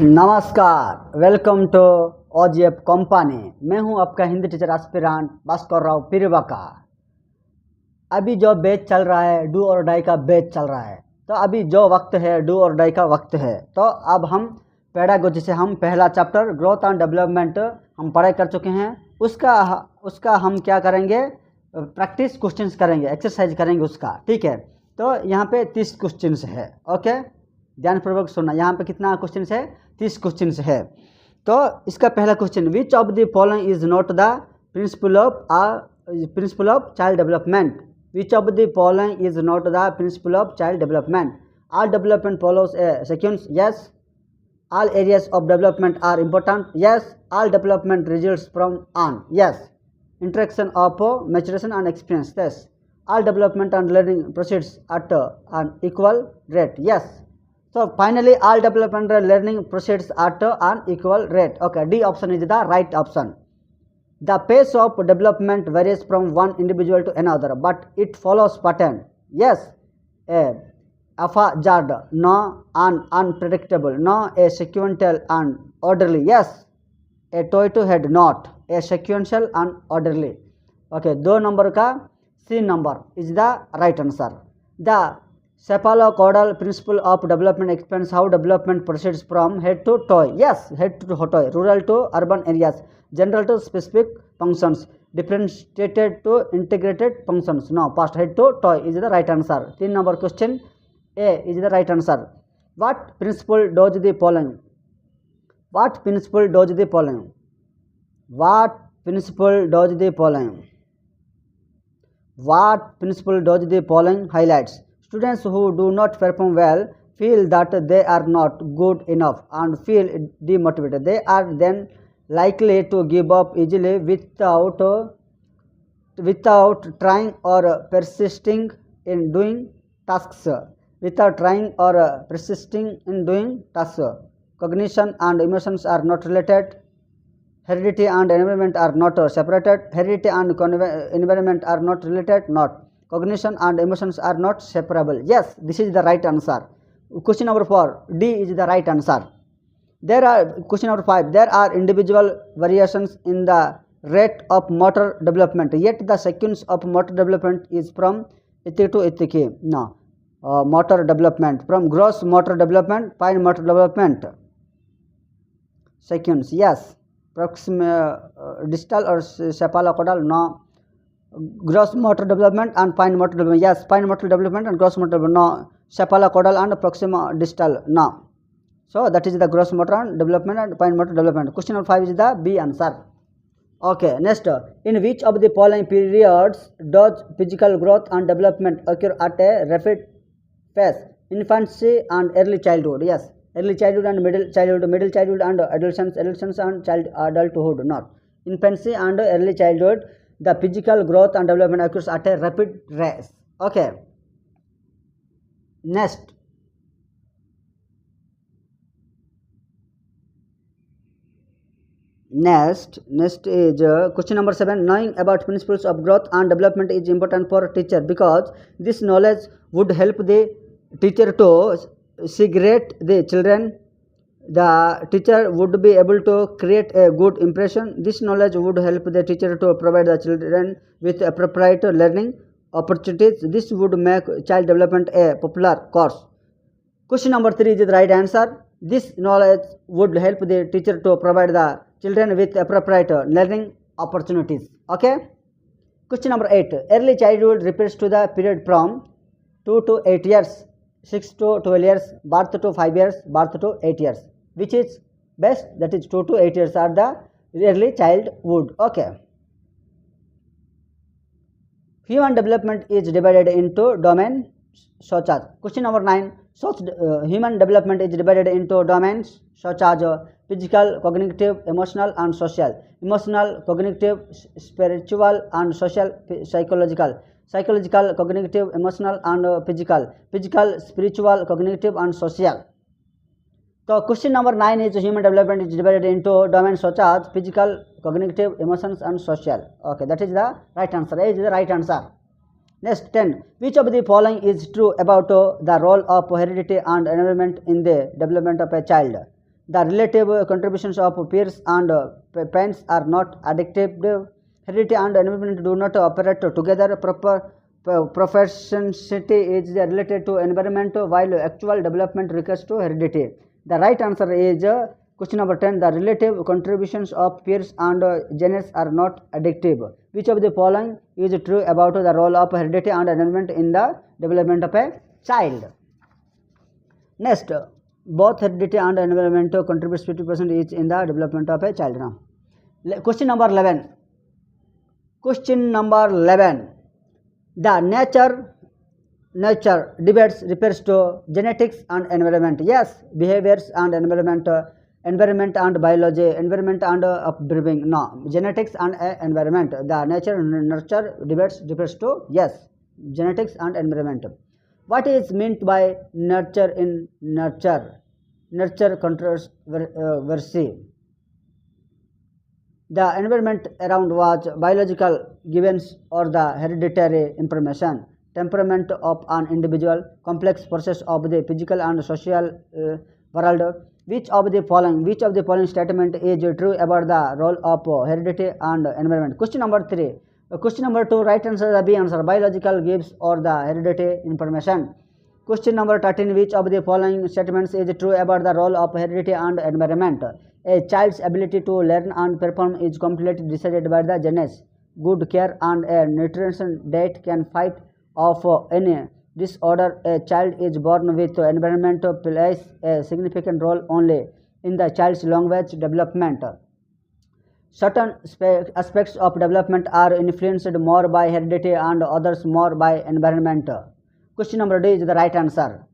नमस्कार, welcome to OGF company. मैं हूं आपका हिंदी टीचर एस्पिरेंट भास्कर राव पिरिबाका। अभी जो बैच चल रहा है डू और डाई का बैच चल रहा है, तो अभी जो वक्त है डू और डाई का वक्त है। तो अब हम पेडागोजी से हम पहला चैप्टर ग्रोथ एंड डेवलपमेंट हम पढ़ाई कर चुके हैं। उसका हम क्या करेंगे, प्रैक्टिस क्वेश्चंस करेंगे, एक्सरसाइज करेंगे उसका। ठीक है, तो यहाँ पे 30 क्वेश्चंस है। ओके, ध्यानपूर्वक सुनना। यहाँ पे कितना क्वेश्चन है, 30 क्वेश्चन है। तो इसका पहला question, which of the following is not the principle of child development. Which of the following is not the principle of child development. All development follows a sequence, yes. All areas of development are important, yes. All development results from on, yes. Interaction of maturation and experience, yes. All development and learning proceeds at an equal rate, yes. So finally all development and learning proceeds at an equal rate. Okay, D option is the right option. The pace of development varies from one individual to another, but it follows pattern, yes. A haphazard, no. An unpredictable, no. A sequential and orderly, yes. A toy to head, not. A sequential and orderly. Okay, 2 number का C number is the right answer. The cephalocaudal principle of development explains how development proceeds from head to toe, yes. Head to toe, rural to urban areas, general to specific functions, differentiated to integrated functions, no. Past. Head to toe is the right answer. 3 number question A is the right answer. What principle does the following? What principle does the following? What principle does the following? What principle does the following highlights? Students who do not perform well feel that they are not good enough and feel demotivated. They are then likely to give up easily without trying or persisting in doing tasks. Cognition and emotions are not related. Heredity and environment are not separated. Heredity and environment are not related, not. Cognition and emotions are not separable, yes. This is the right answer. Question number 4, D is the right answer. Question number 5, there are individual variations in the rate of motor development, yet the sequence of motor development is from ethik to ethik, no. Motor development from gross motor development, fine motor development sequence, yes. Distal or cephalocaudal, no. Gross motor development and fine motor development, yes. Fine motor development and gross motor development, no. Cephalocaudal and proximal distal, no. So that is the gross motor development and fine motor development. Question number 5 is the B answer. Okay, next, in which of the following periods does physical growth and development occur at a rapid pace? Infancy and early childhood, yes. Early childhood and middle childhood and adolescence and adulthood, not. Infancy and early childhood, the physical growth and development occurs at a rapid rate. Okay, next is question number 7. Knowing about principles of growth and development is important for teacher because this knowledge would help the teacher to segregate the children. The teacher would be able to create a good impression. This knowledge would help the teacher to provide the children with appropriate learning opportunities. This would make child development a popular course. Question number 3 is the right answer. This knowledge would help the teacher to provide the children with appropriate learning opportunities. Okay. Question number 8. Early childhood refers to the period from 2 to 8 years, 6 to 12 years, birth to 5 years, birth to 8 years. Which is best? That is 2 to 8 years are the early childhood. Okay. Human development is divided into domains such as. Question number 9. Human development is divided into domains such as physical, cognitive, emotional and social. Emotional, cognitive, spiritual and social, psychological. Psychological, cognitive, emotional and physical. Physical, spiritual, cognitive and social. So question number 9 is human development is divided into domains such as physical, cognitive, emotions and social. Okay, that is the right answer. A is the right answer. Next 10. Which of the following is true about the role of heredity and environment in the development of a child? The relative contributions of peers and parents are not addictive. Heredity and environment do not operate together. Proper proficiency is related to environment, while actual development recurs to heredity. The right answer is question number 10. The relative contributions of peers and genes are not addictive. Which of the following is true about the role of heredity and environment in the development of a child? Next, both heredity and environment contributes 50% each in the development of a child. Now, question number 11. Question number 11. The nature debates refers to genetics and environment. Yes, behaviors and environment, environment and biology, environment and upbringing. No, genetics and environment. The nurture debates refers to, yes, genetics and environment. What is meant by nurture in nurture? Nurture controversy. The environment around was biological givens or the hereditary information, temperament of an individual, complex process of the physical and social world. Which of the following statement is true about the role of heredity and environment? Question number 3. Question number 2, right answer the B answer, biological gives or the hereditary information. Question number 13, which of the following statements is true about the role of heredity and environment? A child's ability to learn and perform is completely decided by the genes. Good care and a nutrition diet can fight off any disorder. A child is born with environment plays a significant role only in the child's language development. Certain aspects of development are influenced more by heredity and others more by environment. Question number D is the right answer.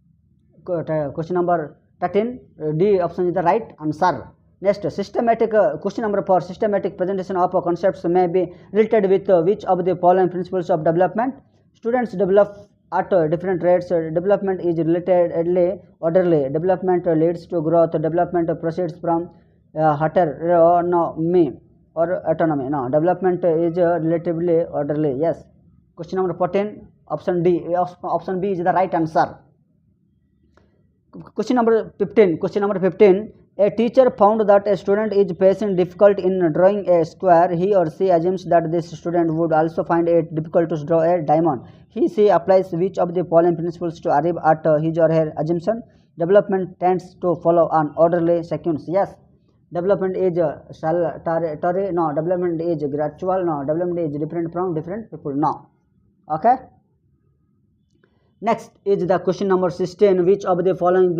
Question number 13, D option is the right answer. Next, systematic. Question number 4, systematic presentation of concepts may be related with which of the following principles of development? Students develop at different rates. Development is relatedly orderly. Development leads to growth. Development proceeds from heteronomy or autonomy. No, development is relatively orderly. Yes. Question number 14, option D. Option B is the right answer. Question number 15. Question number 15. A teacher found that a student is facing difficult in drawing a square. He or she assumes that this student would also find it difficult to draw a diamond. He applies which of the following principles to arrive at his or her assumption? Development tends to follow an orderly sequence. Yes. Development is saltatory. No. Development is gradual. No. Development is different from different people. No. Okay. Next is the question number 16. Which of the following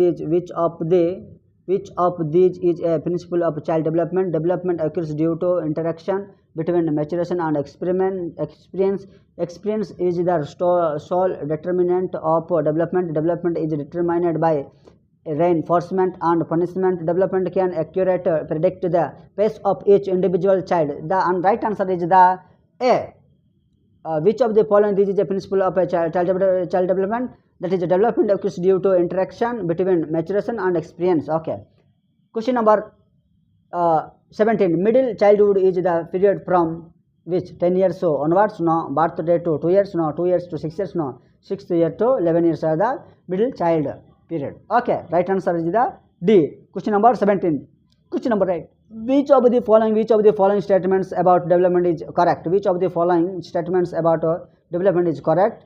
which of these is a principle of child development? Development occurs due to interaction between maturation and experience. Experience is the sole determinant of development. Development is determined by reinforcement and punishment. Development can accurately predict the pace of each individual child. The right answer is the A. Which of the following is a principle of a child development? That is, development occurs due to interaction between maturation and experience. Okay. Question number 17. Middle childhood is the period from which 10 years so onwards. No. Birthday to 2 years. No. 2 years to 6 years. No. 6th year to 11 years are the middle child period. Okay. Right answer is the D. Question number 17. Question number 8. Which of the following statements about development is correct? Which of the following statements about development is correct?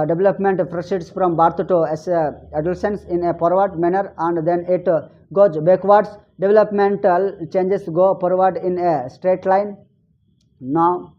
Development proceeds from birth to adolescence in a forward manner and then it goes backwards. Developmental changes go forward in a straight line. No.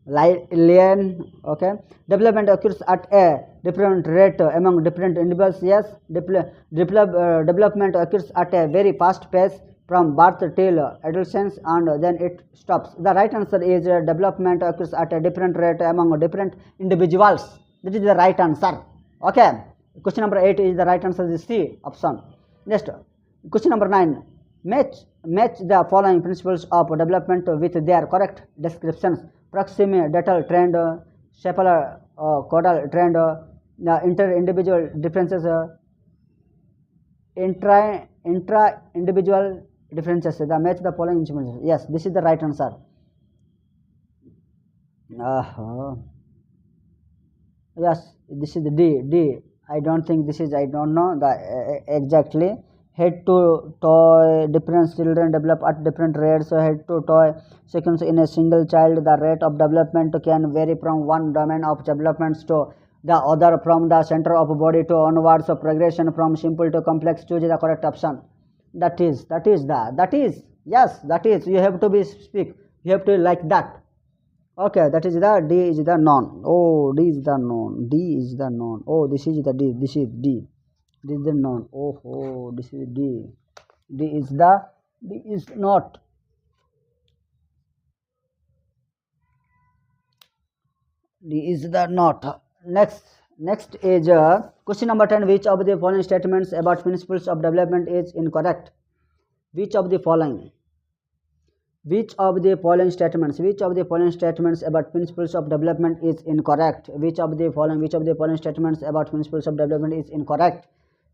Line. Okay. Development occurs at a different rate among different individuals. Yes. Development occurs at a very fast pace from birth till adolescence and then it stops. The right answer is development occurs at a different rate among different individuals. That is the right answer. Okay. Question number 8 is the right answer is C option. Next. Question number 9. Match the following principles of development with their correct descriptions. Proximal trend, sepal caudal trend, inter-individual differences, intra-individual differences. Match the following information. Yes, this is the right answer. Yes, this is the D. I don't think this is, I don't know the exactly. head to toy, different children develop at different rates. So head to toy sequence in a single child, the rate of development can vary from one domain of development to the other, from the center of body to onwards. So progression from simple to complex. Choose the correct option. That is yes, that is, you have to be speak, you have to like that. Okay, that is the D is the noun. Oh, D is the noun. D is the noun. Oh, this is the D. This is D. This is the noun. Oh, this is D. D is the, D is not. D is the not. Next is question number 10. Which of the following statements about principles of development is incorrect? Which of the following statements about principles of development is incorrect? Which of the following statements about principles of development is incorrect?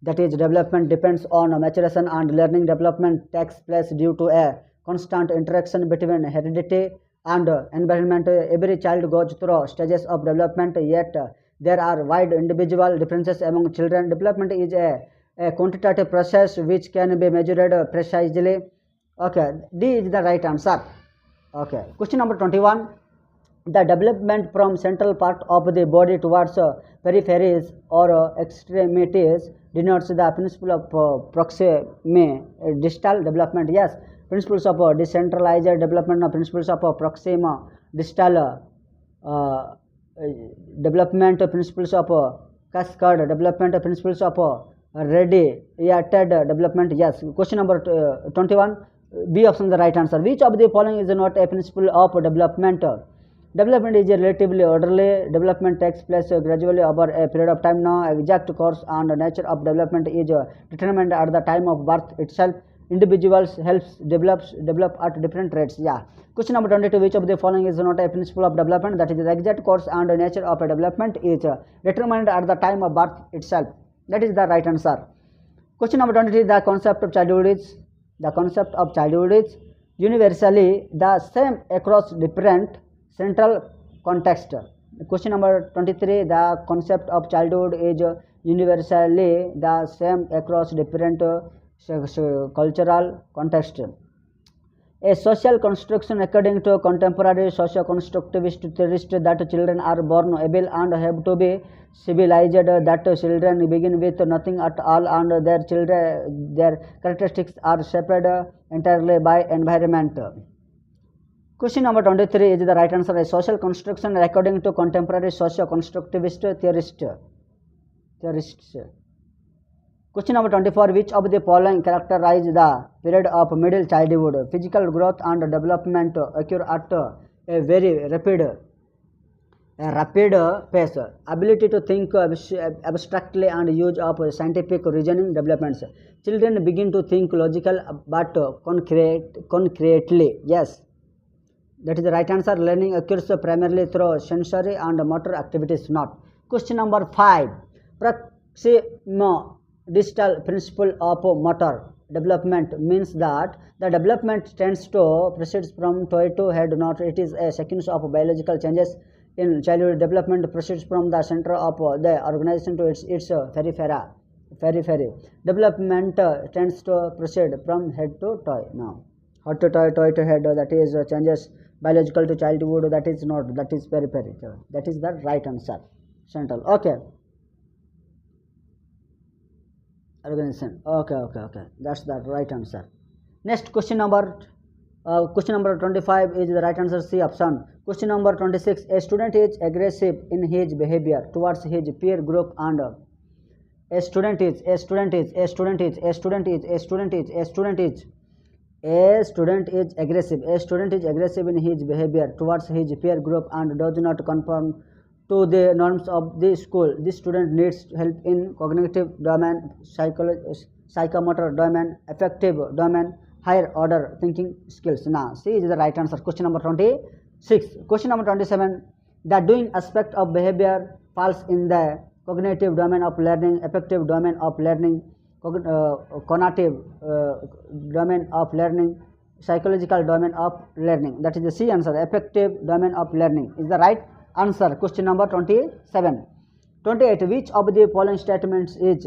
That is, development depends on maturation and learning. Development takes place due to a constant interaction between heredity and environment. Every child goes through stages of development, yet there are wide individual differences among children. Development is a quantitative process which can be measured precisely. Okay, D is the right answer. Okay, question number 21. The development from central part of the body towards peripheries or extremities denotes the principle of proxima distal development. Yes, principles of decentralized development, principles of proxima distal development, principles of cascade development, principles of radiated development. Yes, question number 21. B option is the right answer. Which of the following is not a principle of development? Development is a relatively orderly. Development takes place gradually over a period of time. Now, exact course and nature of development is determined at the time of birth itself. Individuals develop at different rates. Yeah. Question number 22. Which of the following is not a principle of development? That is, the exact course and nature of a development is determined at the time of birth itself. That is the right answer. Question number 23. The concept of childhood is universally the same across different central context. Question number 23. The concept of childhood is universally the same across different cultural context. A social construction according to contemporary socio-constructivist theorists that children are born able and have to be civilized, that children begin with nothing at all and their characteristics are shaped entirely by environment. Question number 23 is the right answer. A social construction according to contemporary socio-constructivist theorists. Question number 24. Which of the following characterize the period of middle childhood? Physical growth and development occur at a very rapid pace. Ability to think abstractly and use of scientific reasoning developments. Children begin to think logical but concretely. Yes, that is the right answer. Learning occurs primarily through sensory and motor activities. Not. Question number 5. Proxima distal principle of motor development means that the development tends to proceed from toy to head. Not. It is a sequence of biological changes in childhood. Development proceeds from the center of the organization to its periphery. Development tends to proceed from head to toy. Now, head to toy, toy to head, that is changes biological to childhood, that is not, that is periphery. That is the right answer. Central. Okay. Organization. Okay. That's the right answer. Next question number 25 is the right answer. C option. Question number 26. A student is aggressive in his behavior towards his peer group and a student is aggressive in his behavior towards his peer group and does not conform to the norms of the school. This student needs help in cognitive domain, psychomotor domain, affective domain, higher order thinking skills. Now, C is the right answer. Question number 26. Question number 27. The doing aspect of behavior falls in the cognitive domain of learning, affective domain of learning, cognitive domain of learning, psychological domain of learning. That is the C answer. Affective domain of learning is the right answer. Question number 27. 28. Which of the following statements is